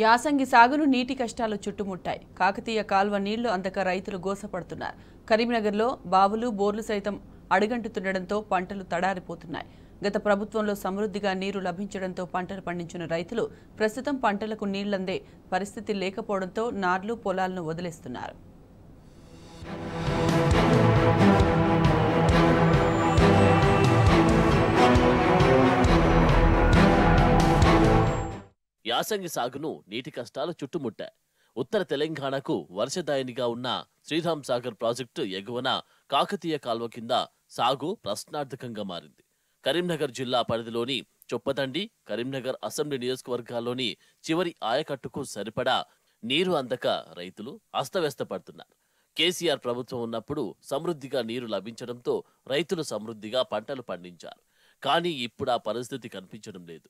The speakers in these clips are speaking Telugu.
యాసంగి సాగును నీటి కష్టాలు చుట్టుముట్టాయి. కాకతీయ కాల్వ నీళ్లు అందక రైతులు గోసపడుతున్నారు. కరీంనగర్లో బావులు, బోర్లు సైతం అడుగంటుతుండటంతో పంటలు తడారిపోతున్నాయి. గత ప్రభుత్వంలో సమృద్ధిగా నీరు లభించడంతో పంటలు పండించిన రైతులు ప్రస్తుతం పంటలకు నీళ్లందే పరిస్థితి లేకపోవడంతో నార్లు, పొలాలను వదిలేస్తున్నారు. యాసంగి సాగును నీటి కష్టాలు చుట్టుముట్టాయి. ఉత్తర తెలంగాణకు వర్షదాయినిగా ఉన్న శ్రీరామ్ సాగర్ ప్రాజెక్టు ఎగువన కాకతీయ కాల్వ కింద సాగు ప్రశ్నార్థకంగా మారింది. కరీంనగర్ జిల్లా పరిధిలోని చొప్పదండి, కరీంనగర్ అసెంబ్లీ నియోజకవర్గాల్లోని చివరి ఆయకట్టుకు సరిపడా నీరు అందక రైతులు అస్తవ్యస్తపడుతున్నారు. కేసీఆర్ ప్రభుత్వం ఉన్నప్పుడు సమృద్ధిగా నీరు లభించడంతో రైతులు సమృద్ధిగా పంటలు పండించారు. కానీ ఇప్పుడు ఆ పరిస్థితి కనిపించడం లేదు.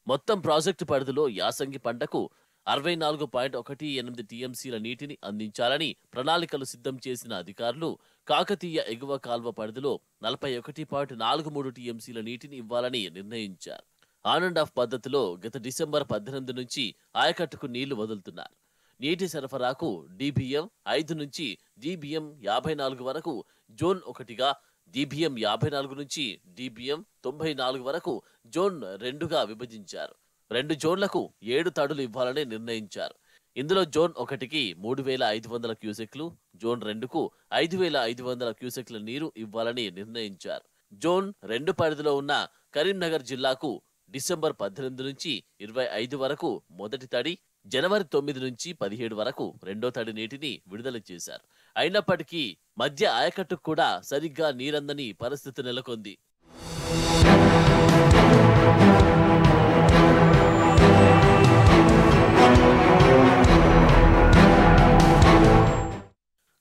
మొత్తం ప్రాజెక్టు పరిధిలో యాసంగి పంటకు 64.18 టీఎంసీల నీటిని అందించాలని ప్రణాళికలు సిద్ధం చేసిన అధికారులు కాకతీయ ఎగువ కాల్వ పరిధిలో 41.43 టీఎంసీల నీటిని ఇవ్వాలని నిర్ణయించారు. ఆన్ అండ్ ఆఫ్ పద్ధతిలో గత డిసెంబర్ 18 నుంచి ఆయకట్టుకు నీళ్లు వదులుతున్నారు. నీటి సరఫరాకు DBM 5 నుంచి DBM 54 వరకు జోన్ 1గా, DBM 54 నుంచి DBM 94 వరకు జోన్ 2గా విభజించారు. 2 జోన్లకు 7 తడులు ఇవ్వాలని నిర్ణయించారు. ఇందులో జోన్ 1కి 3500 క్యూసెక్లు, జోన్ 2కు 5500 క్యూసెక్ల నీరు ఇవ్వాలని నిర్ణయించారు. జోన్ 2 పరిధిలో ఉన్న కరీంనగర్ జిల్లాకు డిసెంబర్ 18 నుంచి 25 వరకు మొదటి తడి, జనవరి 9 నుంచి 17 వరకు రెండో తడి నీటిని విడుదల చేశారు. అయినప్పటికీ మధ్య ఆయకట్టుకు కూడా సరిగ్గా నీరందని పరిస్థితి నెలకొంది.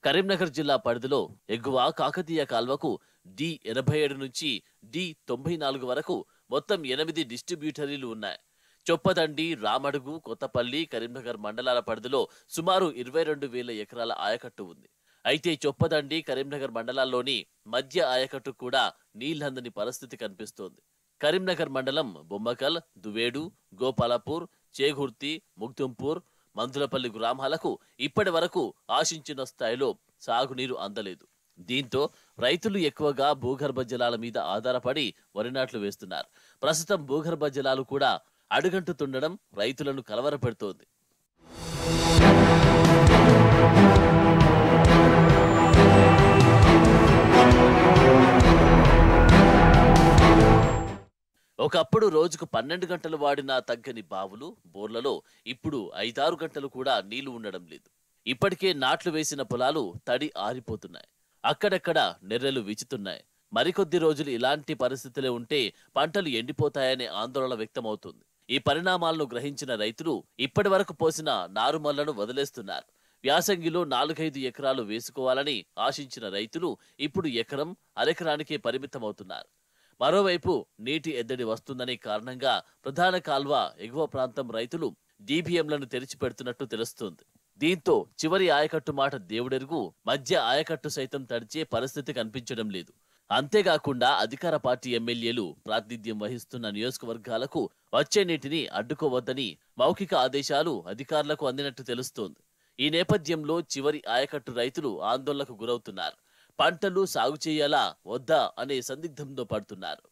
కరీంనగర్ జిల్లా పరిధిలో ఎగువ కాకతీయ కాల్వకు D87 నుంచి D94 వరకు మొత్తం 8 డిస్ట్రిబ్యూటరీలు ఉన్నాయి. చొప్పదండి, రామడుగు, కొత్తపల్లి, కరీంనగర్ మండలాల పరిధిలో సుమారు 22,000 ఎకరాల ఆయకట్టు ఉంది. అయితే చొప్పదండి, కరీంనగర్ మండలాల్లోని మధ్య ఆయకట్టు కూడా నీళ్లందని పరిస్థితి కనిపిస్తోంది. కరీంనగర్ మండలం బొమ్మకల్, దువేడు, గోపాలపూర్, చేగుర్తి, ముగ్దుంపూర్, మందులపల్లి గ్రామాలకు ఇప్పటి వరకు ఆశించిన స్థాయిలో సాగునీరు అందలేదు. దీంతో రైతులు ఎక్కువగా భూగర్భ జలాల మీద ఆధారపడి వరి నాట్లు వేస్తున్నారు. ప్రస్తుతం భూగర్భ జలాలు కూడా అడుగంటుతుండడం రైతులను కలవరపెడుతోంది. ఒకప్పుడు రోజుకు 12 గంటలు వాడినా తగ్గని బావులు, బోర్లలో ఇప్పుడు 5-6 గంటలు కూడా నీళ్లు ఉండడం లేదు. ఇప్పటికే నాట్లు వేసిన పొలాలు తడి ఆరిపోతున్నాయి. అక్కడక్కడ నెర్రెలు విచుతున్నాయి. మరికొద్ది రోజులు ఇలాంటి పరిస్థితులే ఉంటే పంటలు ఎండిపోతాయనే ఆందోళన వ్యక్తమవుతుంది. ఈ పరిణామాలను గ్రహించిన రైతులు ఇప్పటి వరకు పోసిన నారుమళ్లను వదిలేస్తున్నారు. వ్యాసంగిలో 4-5 ఎకరాలు వేసుకోవాలని ఆశించిన రైతులు ఇప్పుడు ఎకరం, అరెకరానికే పరిమితమవుతున్నారు. మరోవైపు నీటి ఎద్దడి వస్తుందనే కారణంగా ప్రధాన కాల్వ ఎగువ ప్రాంతం రైతులు DBMలను తెరిచిపెడుతున్నట్టు తెలుస్తోంది. దీంతో చివరి ఆయకట్టు మాట దేవుడెరుగు, మధ్య ఆయకట్టు సైతం తడిచే పరిస్థితి కనిపించడం లేదు. అంతేకాకుండా అధికార పార్టీ ఎమ్మెల్యేలు ప్రాతినిధ్యం వహిస్తున్న నియోజకవర్గాలకు వచ్చే నీటిని అడ్డుకోవద్దని మౌఖిక ఆదేశాలు అధికారులకు అందినట్టు తెలుస్తోంది. ఈ నేపథ్యంలో చివరి ఆయకట్టు రైతులు ఆందోళనకు గురవుతున్నారు. పంటలు సాగు చేయాలా వద్దా అనే సందిగ్ధంలో పడుతున్నారు.